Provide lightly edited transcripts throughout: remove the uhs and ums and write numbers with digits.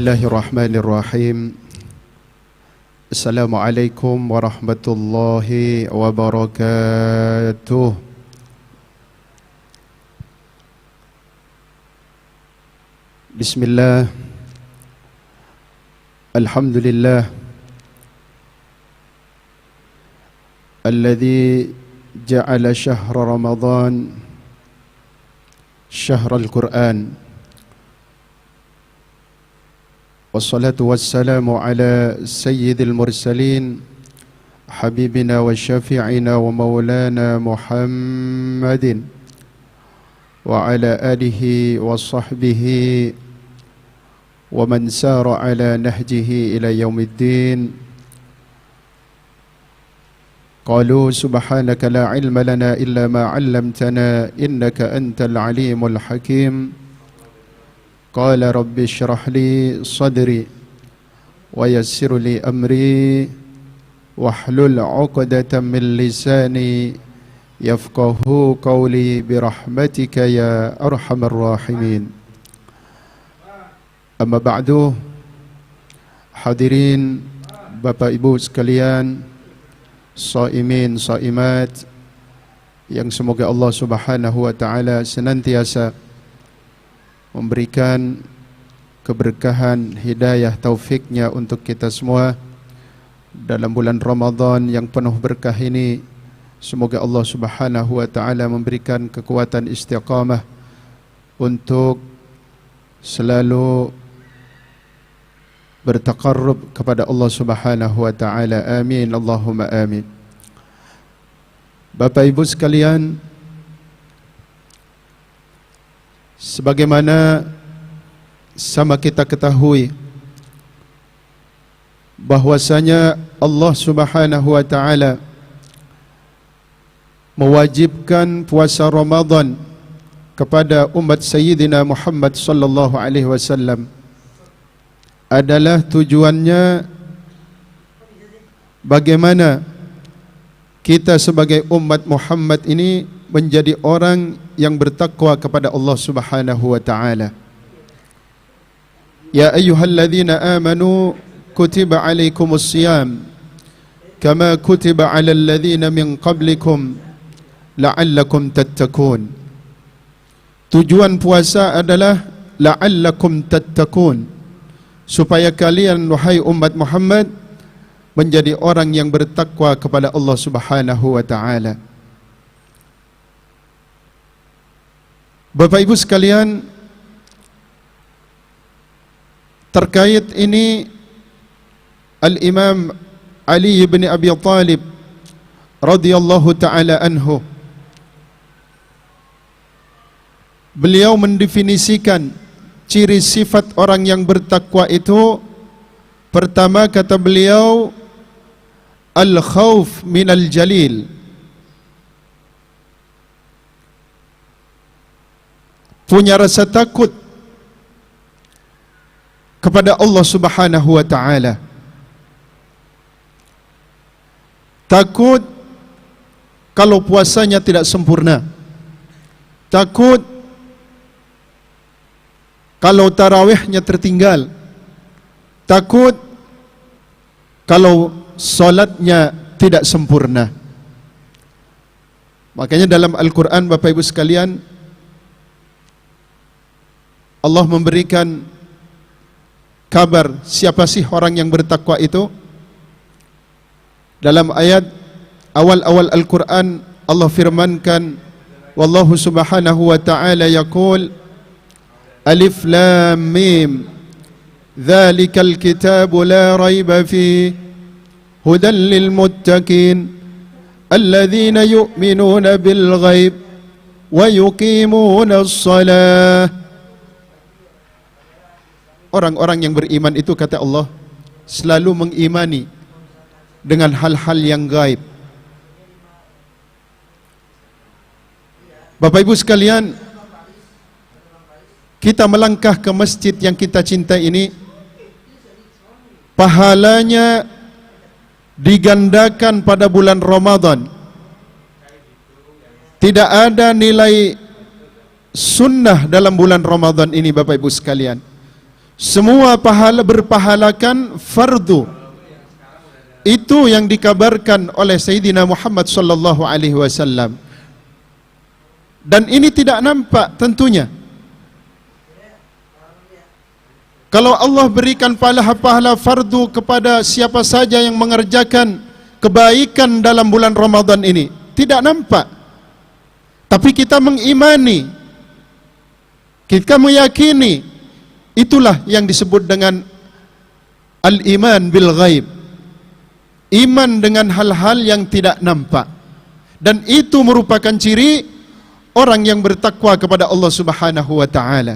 Bismillahirrahmanirrahim. Assalamualaikum warahmatullahi wabarakatuh. Bismillah. Alhamdulillah. Alladhi ja'ala syahra Ramadan syahrul Qur'an. Wassalatu wassalamu ala sayyidil mursalin habibina wa syafi'ina wa maulana Muhammadin wa ala alihi wa sahbihi wa man sara ala nahjihi ila yaumiddin. Qalu subhanaka la ilma lana illa ma 'allamtana innaka antal alimul hakim. Qala rabbi syrah li sadri wa yassir li amri wahlul 'uqdatam min lisani yafqahu qawli birahmatika ya arhamar rahimin. Amma ba'du. Hadirin Bapak Ibu sekalian, shaimin shaimat yang semoga Allah Subhanahu wa taala senantiasa memberikan keberkahan, hidayah, taufiknya untuk kita semua dalam bulan Ramadan yang penuh berkah ini. Semoga Allah Subhanahu wa taala memberikan kekuatan istiqamah untuk selalu bertaqarrub kepada Allah Subhanahu wa taala. Amin, Allahumma amin. Bapak Ibu sekalian, sebagaimana sama kita ketahui bahwasanya Allah Subhanahu wa taala mewajibkan puasa Ramadan kepada umat Sayyidina Muhammad sallallahu alaihi wasallam adalah tujuannya bagaimana kita sebagai umat Muhammad ini menjadi orang yang bertakwa kepada Allah Subhanahu wa taala. Ya ayyuhalladzina amanu kutiba alaikumus shiyam kama kutiba alal ladzina min qablikum la'allakum tattaqun. Tujuan puasa adalah la'allakum tattaqun, supaya kalian wahai umat Muhammad menjadi orang yang bertakwa kepada Allah Subhanahu wa taala. Bapak Ibu sekalian, terkait ini Al-Imam Ali bin Abi Thalib radhiyallahu taala anhu, beliau mendefinisikan ciri sifat orang yang bertakwa itu. Pertama kata beliau, al-khauf minal jalil, punya rasa takut kepada Allah Subhanahu wa taala. Takut kalau puasanya tidak sempurna. Takut kalau tarawihnya tertinggal. Takut kalau salatnya tidak sempurna. Makanya dalam Al-Quran Bapak Ibu sekalian, Allah memberikan kabar siapa sih orang yang bertakwa itu. Dalam ayat awal-awal Al-Quran Allah firmankan, wallahu subhanahu wa ta'ala yaqul alif lam mim dzalikal kitabu la raiba fi hudan lil muttaqin alladzina yu'minuna bil ghaib wa yuqimuna as-salah. Orang-orang yang beriman itu kata Allah selalu mengimani dengan hal-hal yang gaib. Bapak Ibu sekalian, kita melangkah ke masjid yang kita cintai ini, pahalanya digandakan pada bulan Ramadan. Tidak ada nilai sunnah dalam bulan Ramadan ini Bapak Ibu sekalian. semua pahala berpahalakan fardu. Itu yang dikabarkan oleh Sayyidina Muhammad sallallahu alaihi wasallam. Dan ini tidak nampak tentunya. Kalau Allah berikan pahala-pahala fardu kepada siapa saja yang mengerjakan kebaikan dalam bulan Ramadan ini, tidak nampak. Tapi kita mengimani, kita meyakini, itulah yang disebut dengan al-iman bil ghaib. Iman dengan hal-hal yang tidak nampak. Dan itu merupakan ciri orang yang bertakwa kepada Allah Subhanahu wa taala.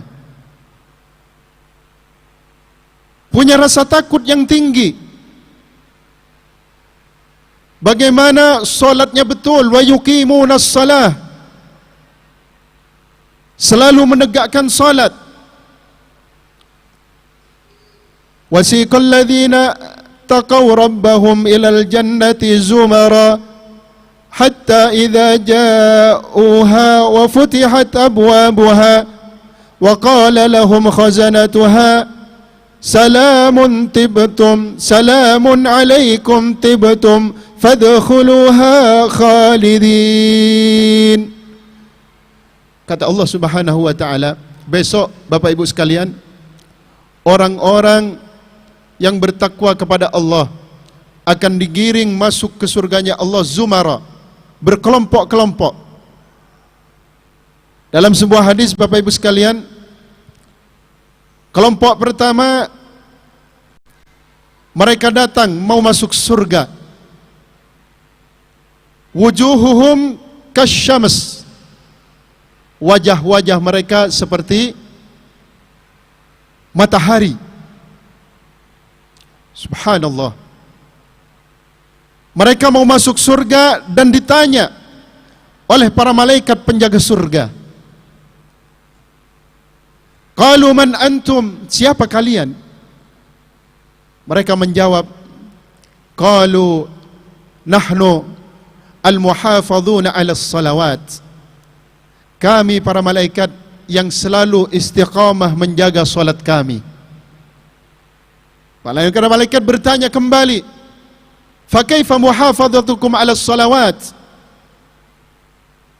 Punya rasa takut yang tinggi. Bagaimana solatnya betul, wa yuqimunas salah. Selalu menegakkan salat. Wasiqal ladzina taqaw rabbahum ilal jannati zumara hatta idza ja'uha wa futihat abwabuha wa qala lahum khazanatuha salamun tibtum salamun alaikum tibtum fadkhuluha khalidin. Kata Allah Subhanahu wa taala, besok Bapak Ibu sekalian, orang-orang yang bertakwa kepada Allah akan digiring masuk ke surganya Allah zumara, berkelompok-kelompok. Dalam sebuah hadis Bapak Ibu sekalian, kelompok pertama mereka datang mau masuk surga. Wujuhuhum kasyams. Wajah-wajah mereka seperti matahari. Subhanallah. Mereka mau masuk surga dan ditanya oleh para malaikat penjaga surga. Qalu man antum? Siapa kalian? Mereka menjawab, qalu nahnu al-muhafadhuna 'ala salawat. Kami para malaikat yang selalu istiqamah menjaga salat kami. Malaikat bertanya kembali, fa kaifa muhafadhatukum 'ala salawat?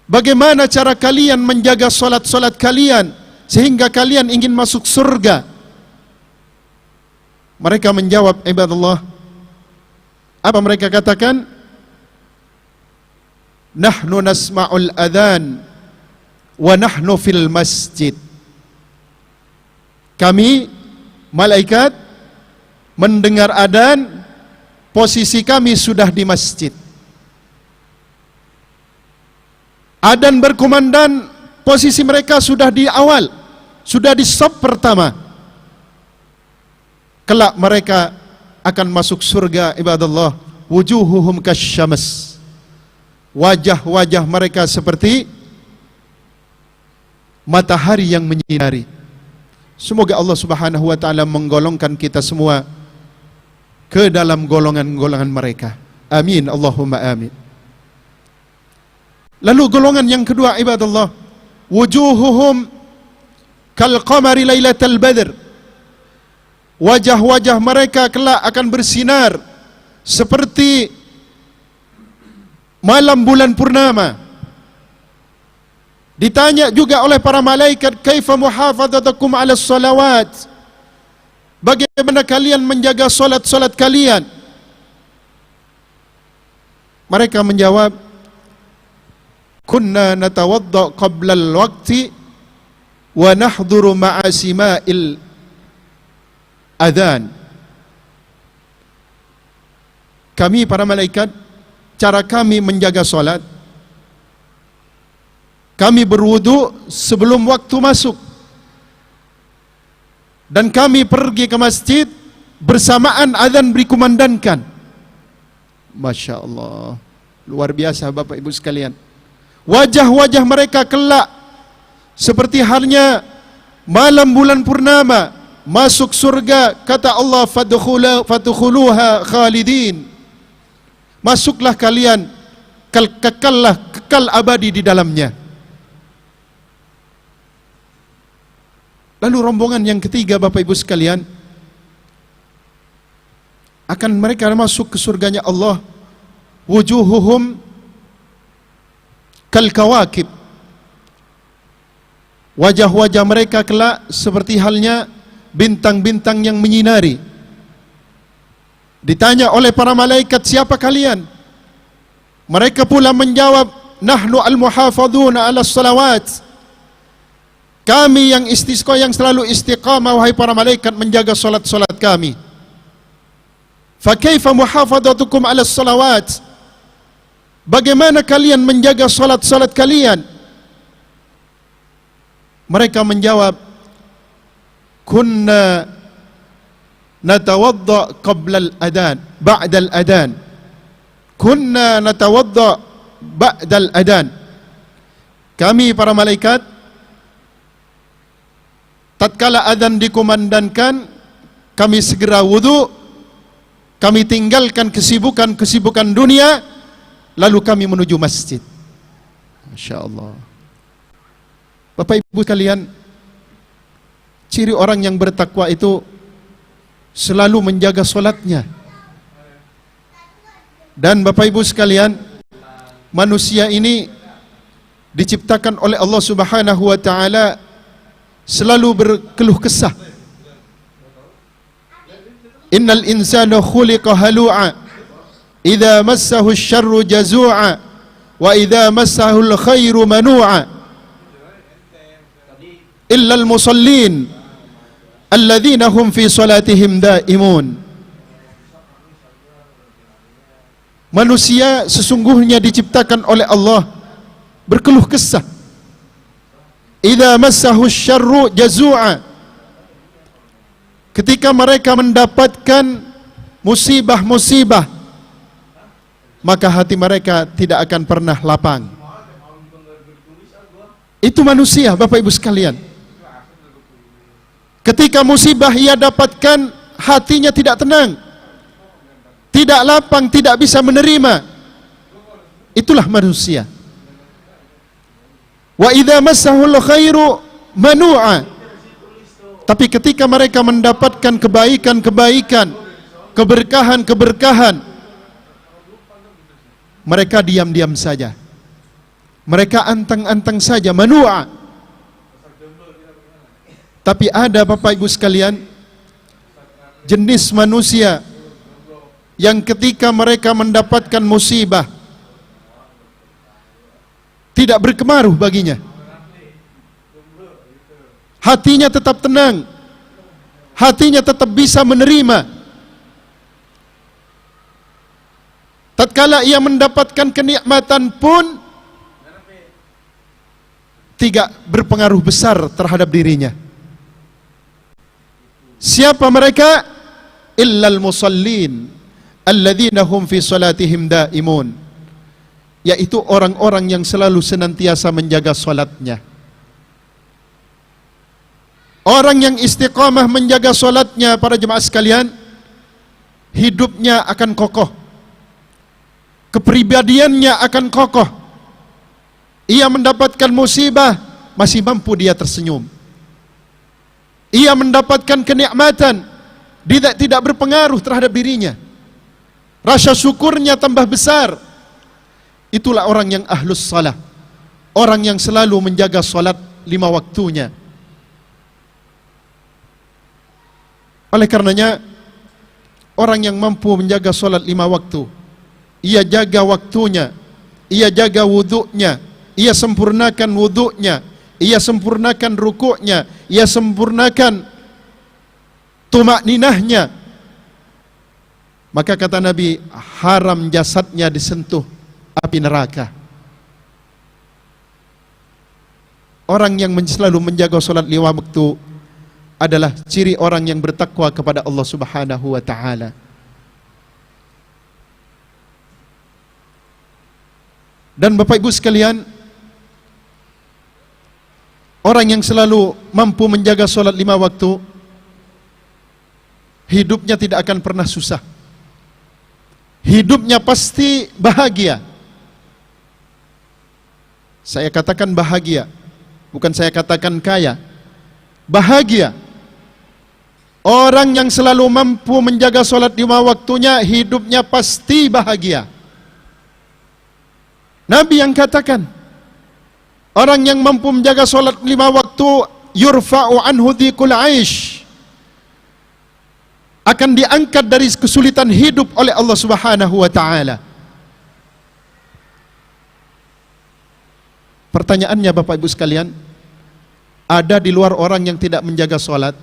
Bagaimana cara kalian menjaga salat-salat kalian sehingga kalian ingin masuk surga? Mereka menjawab, ibadallah, apa mereka katakan? Nahnu nasma'ul adhan wa nahnu fil masjid. Kami malaikat mendengar adzan, posisi kami sudah di masjid. Adzan berkumandang, posisi mereka sudah di awal, sudah di saf pertama. Kelak mereka akan masuk surga, ibadallah. Wujuhuhum kasyams. Wajah-wajah mereka seperti matahari yang menyinari. Semoga Allah Subhanahu wa taala menggolongkan kita semua ke dalam golongan-golongan mereka. Amin, Allahumma amin. Lalu golongan yang kedua, ibadallah, wujuhuhum kal qamari lailatal badr. Wajah-wajah mereka kelak akan bersinar seperti malam bulan purnama. Ditanya juga oleh para malaikat, kaifa muhafadzatukum 'ala salawat? Bagaimana kalian menjaga salat-salat kalian? Mereka menjawab, kunna natawadda qabla al-waqti wa nahduru ma'a sima'il adzan. Kami para malaikat, cara kami menjaga salat, kami berwudu sebelum waktu masuk, dan kami pergi ke masjid bersamaan azan dikumandangkan. Masya Allah, luar biasa Bapak Ibu sekalian. Wajah-wajah mereka kelak seperti halnya malam bulan purnama, masuk surga. Kata Allah, fadkhuluha khalidin. Masuklah kalian, kekal abadi di dalamnya. Lalu rombongan yang ketiga, Bapak Ibu sekalian, akan mereka masuk ke surganya Allah. Wujuhuhum kal kawakib. Wajah-wajah mereka kelak seperti halnya bintang-bintang yang menyinari. Ditanya oleh para malaikat, siapa kalian? Mereka pula menjawab, nahnu al-muhafadhuna ala salawat. Kami yang istisqa, yang selalu istiqamah, wahai para malaikat, menjaga salat-salat kami. Fa kaifa muhafadhatukum ala salawat? Bagaimana kalian menjaga salat-salat kalian? Mereka menjawab, kunna natawadda qabla al-adhan, ba'da al-adhan. Kunna natawadda ba'da al-adhan. Kami para malaikat, tatkala adzan dikumandangkan, kami segera wudu, kami tinggalkan kesibukan-kesibukan dunia, lalu kami menuju masjid. Masya Allah. Bapak Ibu sekalian, ciri orang yang bertakwa itu selalu menjaga solatnya. Dan Bapak Ibu sekalian, manusia ini diciptakan oleh Allah Subhanahu wa Ta'ala selalu berkeluh kesah. Innal insana khuliqa halu'a, idza massahu asy-syarru jazu'a, wa idza massahu al-khairu manu'a. Illal musallin alladzina hum fi salatihim daimun. Manusia sesungguhnya diciptakan oleh Allah berkeluh kesah. Idza massahu syarru jazua. Ketika mereka mendapatkan musibah-musibah, maka hati mereka tidak akan pernah lapang. Itu manusia, Bapak Ibu sekalian. Ketika musibah ia dapatkan, hatinya tidak tenang, tidak lapang, tidak bisa menerima. Itulah manusia. Wa idza massahul khairu manu'a. Tapi ketika mereka mendapatkan kebaikan-kebaikan, keberkahan-keberkahan, mereka diam-diam saja. Mereka antang-antang saja, manu'a. Tapi ada Bapak Ibu sekalian, jenis manusia yang ketika mereka mendapatkan musibah tidak berkemaruh baginya. Hatinya tetap tenang, hatinya tetap bisa menerima. Tatkala ia mendapatkan kenikmatan pun tidak berpengaruh besar terhadap dirinya. Siapa mereka? Illal musallin alladzina hum fi salatihim daimun. Yaitu orang-orang yang selalu senantiasa menjaga salatnya. Orang yang istiqamah menjaga salatnya, para jemaah sekalian, hidupnya akan kokoh, kepribadiannya akan kokoh. Ia mendapatkan musibah, masih mampu dia tersenyum. Ia mendapatkan kenikmatan, tidak berpengaruh terhadap dirinya. Rasa syukurnya tambah besar. Itulah orang yang ahlus salah, orang yang selalu menjaga salat 5 waktunya. Oleh karenanya, orang yang mampu menjaga salat 5 waktu, ia jaga waktunya, ia jaga wuduknya, ia sempurnakan wuduknya, ia sempurnakan rukuknya, ia sempurnakan tumakninahnya, maka kata Nabi, haram jasadnya disentuh api neraka. Orang yang selalu menjaga salat 5 waktu adalah ciri orang yang bertakwa kepada Allah Subhanahu wa Ta'ala. Dan Bapak Ibu sekalian, orang yang selalu mampu menjaga salat 5 waktu, hidupnya tidak akan pernah susah. Hidupnya pasti bahagia. Saya katakan bahagia, bukan saya katakan kaya. bahagia. Orang yang selalu mampu menjaga solat 5 waktunya, hidupnya pasti bahagia. Nabi yang katakan, orang yang mampu menjaga solat 5 waktu, yurfa'u anhu dhikul aish, akan diangkat dari kesulitan hidup oleh Allah Subhanahu wa ta'ala. Pertanyaannya Bapak Ibu sekalian, ada di luar orang yang tidak menjaga solat,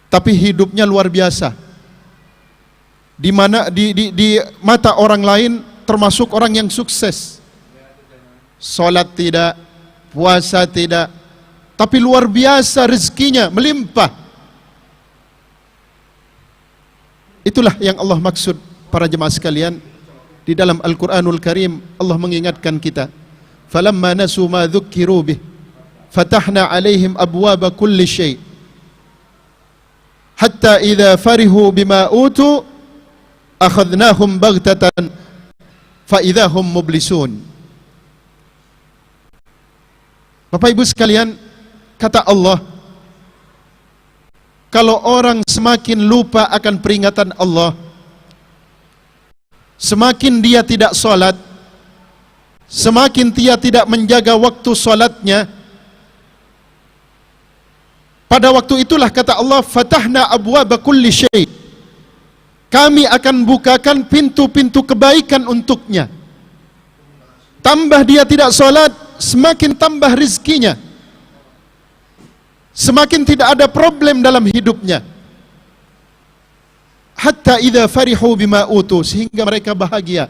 tapi hidupnya luar biasa. Di mana di mata orang lain termasuk orang yang sukses. Solat tidak, puasa tidak, tapi luar biasa rezekinya melimpah. Itulah yang Allah maksud para jemaah sekalian. Di dalam Al-Quranul Karim Allah mengingatkan kita, falamma nasu ma dzukkiru bih fatahna alaihim abwaba kulli syai' hatta idza farihu bima utu akhadnahum baghtatan fa idza hum mublisun. Bapak Ibu sekalian, kata Allah, kalau orang semakin lupa akan peringatan Allah, semakin dia tidak salat, semakin dia tidak menjaga waktu salatnya, pada waktu itulah kata Allah, fatahna abwaba kulli syai', kami akan bukakan pintu-pintu kebaikan untuknya. Tambah dia tidak salat, semakin tambah rizkinya, semakin tidak ada problem dalam hidupnya. Hatta idza farihu bima utu, sehingga mereka bahagia.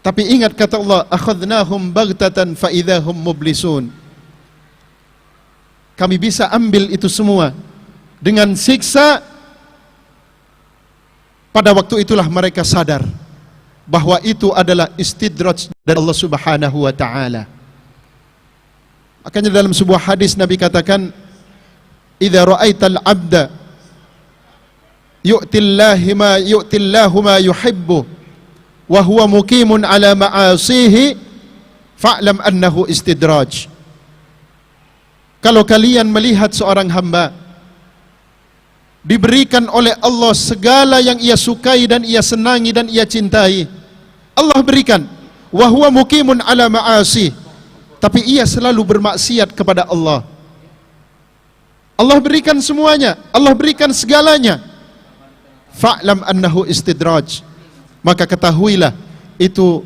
Tapi ingat kata Allah, akhadnahum baghtatan fa idza hum mublisun. Kami bisa ambil itu semua dengan siksa. Pada waktu itulah mereka sadar bahwa itu adalah istidraj dari Allah Subhanahu wa ta'ala. Makanya dalam sebuah hadis Nabi katakan, idza ra'aital 'abda yu'tillahu ma yuhibbu wa huwa muqimun ala ma'asihi fa'lam annahu istidraj. Kalau kalian melihat seorang hamba diberikan oleh Allah segala yang ia sukai dan ia senangi dan ia cintai, Allah berikan, wa huwa muqimun ala ma'asi, tapi ia selalu bermaksiat kepada Allah. Allah berikan semuanya, Allah berikan segalanya. Fa'lam annahu istidraj, maka ketahuilah itu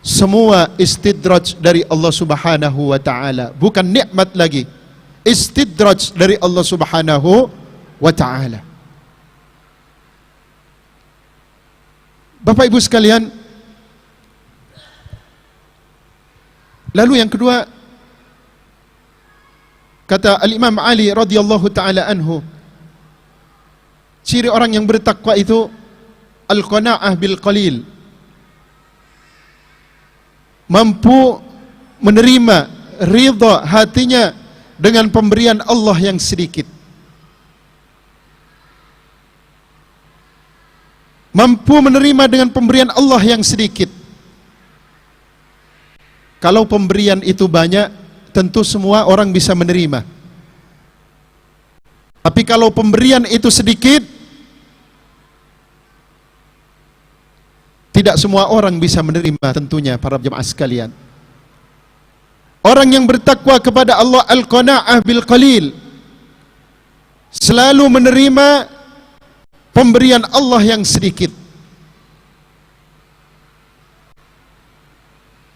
semua istidraj dari Allah Subhanahu wa ta'ala, bukan nikmat lagi, istidraj dari Allah Subhanahu wa ta'ala. Bapak Ibu sekalian, lalu yang kedua, kata Al-Imam Ali radhiyallahu ta'ala anhu, ciri orang yang bertakwa itu al-qana'ah bil qalil, mampu menerima ridha hatinya dengan pemberian Allah yang sedikit, mampu menerima dengan pemberian Allah yang sedikit. Kalau pemberian itu banyak, tentu semua orang bisa menerima. Tapi kalau pemberian itu sedikit, tidak semua orang bisa menerima tentunya para jemaah sekalian. Orang yang bertakwa kepada Allah, al-qana'ah bil qalil, selalu menerima pemberian Allah yang sedikit.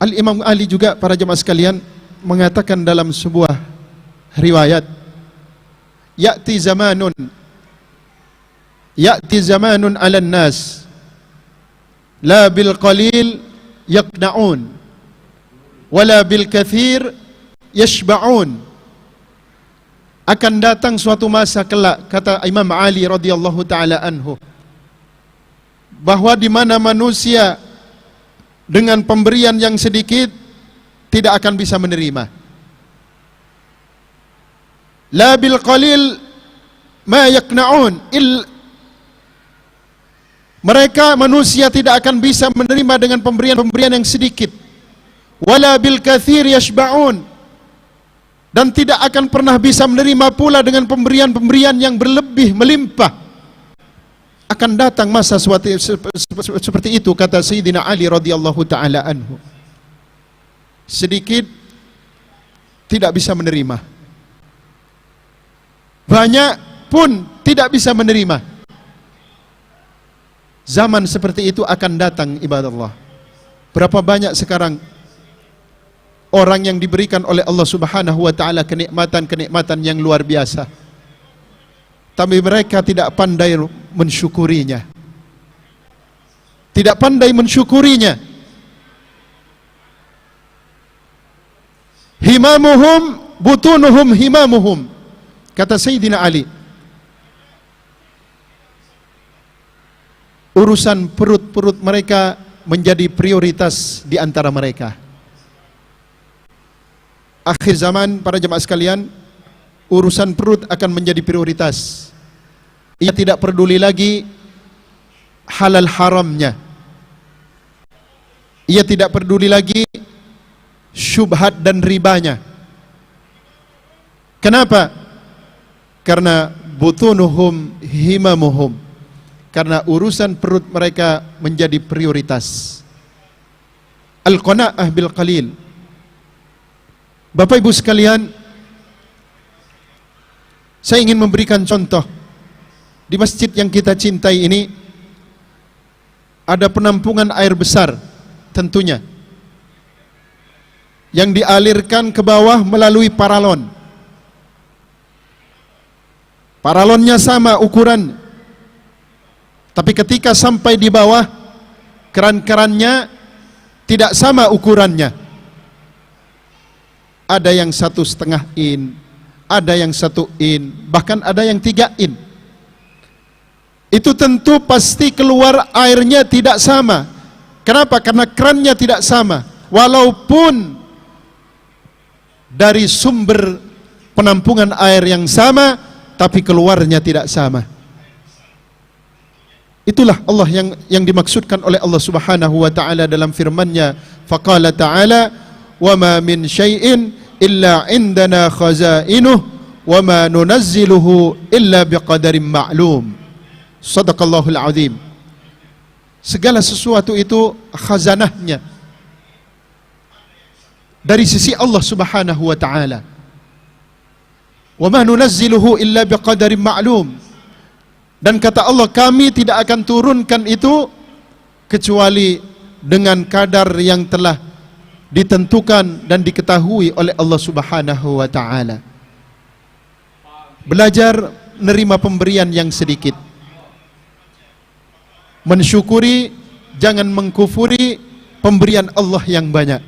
Al-Imam Ali juga para jemaah sekalian mengatakan dalam sebuah riwayat, ya'ti zamanun 'alan nas la bil qalil yaqna'un wala bil kathir yashba'un. Akan datang suatu masa kelak, kata Imam Ali radhiyallahu ta'ala anhu, bahwa di mana manusia dengan pemberian yang sedikit tidak akan bisa menerima. La bil qalil ma yaqna'un, mereka manusia tidak akan bisa menerima dengan pemberian-pemberian yang sedikit. Wala bil kathir yashba'un, dan tidak akan pernah bisa menerima pula dengan pemberian-pemberian yang berlebih melimpah. Akan datang masa seperti itu, kata Sayyidina Ali radhiyallahu taala anhu. Sedikit tidak bisa menerima, banyak pun tidak bisa menerima. Zaman seperti itu akan datang, ibadallah. Berapa banyak sekarang orang yang diberikan oleh Allah Subhanahu wa taala kenikmatan-kenikmatan yang luar biasa, tapi mereka tidak pandai mensyukurinya. Tidak pandai mensyukurinya. Himamuhum butunuhum himamuhum, kata Sayyidina Ali. Urusan perut-perut mereka menjadi prioritas di antara mereka. Akhir zaman, para jemaah sekalian, urusan perut akan menjadi prioritas. Ia tidak peduli lagi halal haramnya. Ia tidak peduli lagi syubhat dan ribanya. Kenapa? Karena butunuhum himamuhum, karena urusan perut mereka menjadi prioritas. Al-qana'ah bil qalil. Bapak Ibu sekalian, saya ingin memberikan contoh. Di masjid yang kita cintai ini ada penampungan air besar, tentunya, yang dialirkan ke bawah melalui paralon. Paralonnya sama ukuran, tapi ketika sampai di bawah, keran-kerannya tidak sama ukurannya. Ada yang 1,5 in, ada yang 1 in, bahkan ada yang 3 in. Itu tentu pasti keluar airnya tidak sama. Kenapa? Karena kerannya tidak sama. Walaupun dari sumber penampungan air yang sama, tapi keluarnya tidak sama. Itulah Allah yang dimaksudkan oleh Allah Subhanahu wa taala dalam firman-Nya, faqala ta'ala, wa ma min syai'in illa indana khazainuh wa ma nunazziluhu illa biqadarin ma'lum. Shadaqallahul azim. Segala sesuatu itu khazanahnya dari sisi Allah Subhanahu wa taala. Wa ma nunazziluhu illa biqadarin ma'lum. Dan kata Allah, kami tidak akan turunkan itu kecuali dengan kadar yang telah ditentukan dan diketahui oleh Allah Subhanahu wa taala. Belajar menerima pemberian yang sedikit. Mensyukuri, jangan mengkufuri pemberian Allah yang banyak.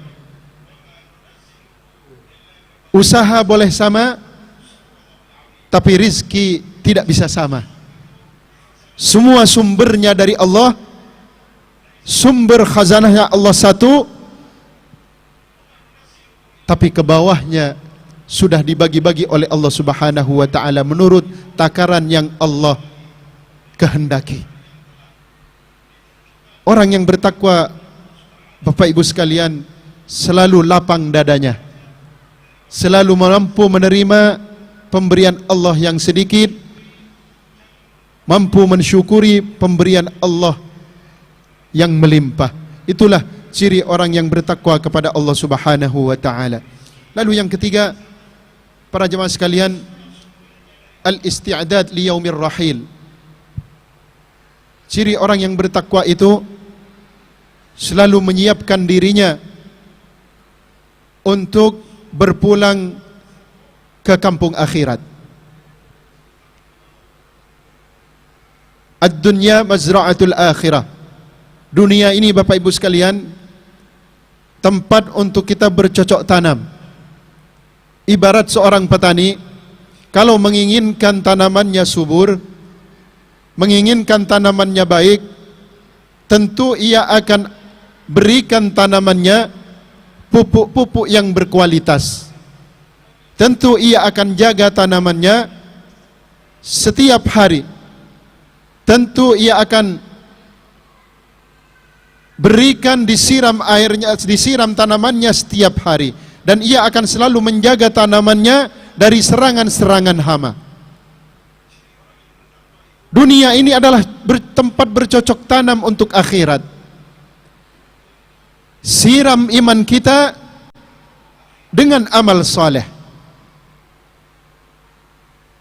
Usaha boleh sama, tapi rizki tidak bisa sama. Semua sumbernya dari Allah, sumber khazanahnya Allah satu, tapi ke bawahnya sudah dibagi-bagi oleh Allah Subhanahu wa taala menurut takaran yang Allah kehendaki. Orang yang bertakwa, Bapak Ibu sekalian, selalu lapang dadanya, selalu mampu menerima pemberian Allah yang sedikit, mampu mensyukuri pemberian Allah yang melimpah. Itulah ciri orang yang bertakwa kepada Allah Subhanahu wa taala. Lalu yang ketiga, para jemaah sekalian, al-isti'dad li yaumir rahil. Ciri orang yang bertakwa itu selalu menyiapkan dirinya untuk berpulang ke kampung akhirat. Ad-dunya mazra'atul akhirah. Dunia ini, Bapak Ibu sekalian, tempat untuk kita bercocok tanam. Ibarat seorang petani, kalau menginginkan tanamannya subur, menginginkan tanamannya baik, tentu ia akan berikan tanamannya pupuk-pupuk yang berkualitas. Tentu ia akan jaga tanamannya setiap hari. Tentu ia akan berikan, disiram airnya, disiram tanamannya setiap hari. dan ia akan selalu menjaga tanamannya dari serangan-serangan hama. Dunia ini adalah tempat bercocok tanam untuk akhirat. Siram iman kita dengan amal saleh.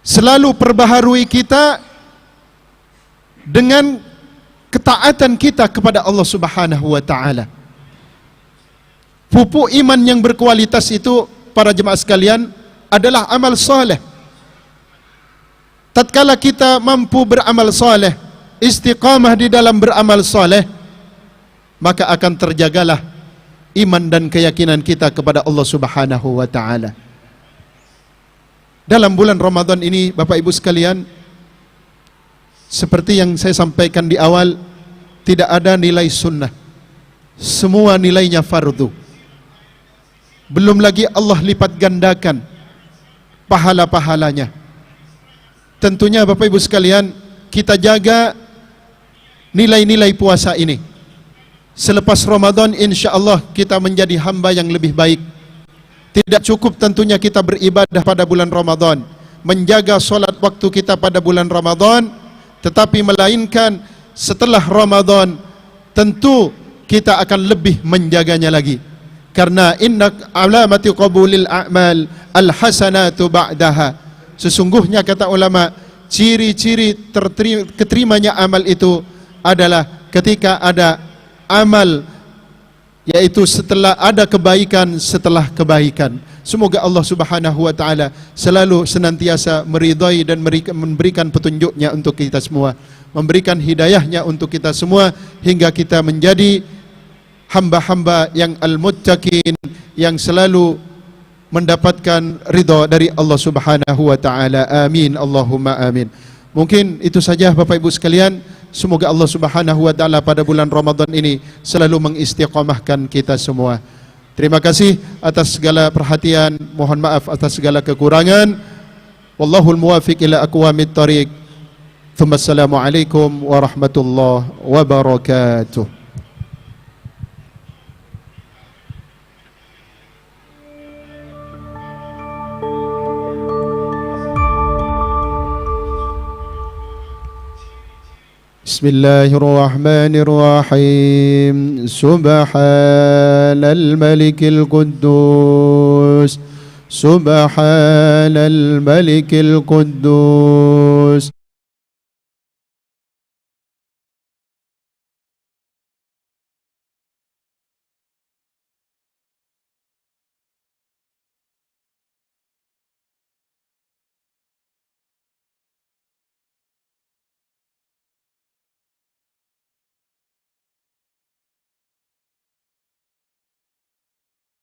Selalu perbaharui kita dengan ketaatan kita kepada Allah Subhanahu wa taala. Pupuk iman yang berkualitas itu, para jemaah sekalian, adalah amal saleh. Tatkala kita mampu beramal saleh, istiqamah di dalam beramal saleh, maka akan terjagalah iman dan keyakinan kita kepada Allah Subhanahu wa taala. Dalam bulan Ramadan ini, Bapak Ibu sekalian, seperti yang saya sampaikan di awal, tidak ada nilai sunnah. Semua nilainya fardu. Belum lagi Allah lipat gandakan pahala-pahalanya. Tentunya Bapak Ibu sekalian, kita jaga nilai-nilai puasa ini. Selepas Ramadan, insya Allah kita menjadi hamba yang lebih baik. Tidak cukup tentunya kita beribadah pada bulan Ramadan, menjaga solat waktu kita pada bulan Ramadan, tetapi melainkan setelah Ramadan tentu kita akan lebih menjaganya lagi. Karena inna alamati qabulil a'mal al-hasanatu ba'daha. Sesungguhnya kata ulama, ciri-ciri keterimanya amal itu adalah ketika ada amal, yaitu setelah ada kebaikan setelah kebaikan. Semoga Allah Subhanahu wa taala selalu senantiasa meridai dan memberikan petunjuknya untuk kita semua, memberikan hidayahnya untuk kita semua, hingga kita menjadi hamba-hamba yang al-muttaqin, yang selalu mendapatkan ridha dari Allah Subhanahu wa taala. Amin, Allahumma amin. Mungkin itu saja Bapak Ibu sekalian. Semoga Allah Subhanahu wa taala pada bulan Ramadan ini selalu mengistiqamahkan kita semua. Terima kasih atas segala perhatian, mohon maaf atas segala kekurangan. Wallahul muwafiq ila aqwamit thariq. Assalamualaikum warahmatullahi wabarakatuh. Bismillahirrahmanirrahim. Subhanal malikil quddus, Subhanal malikil quddus.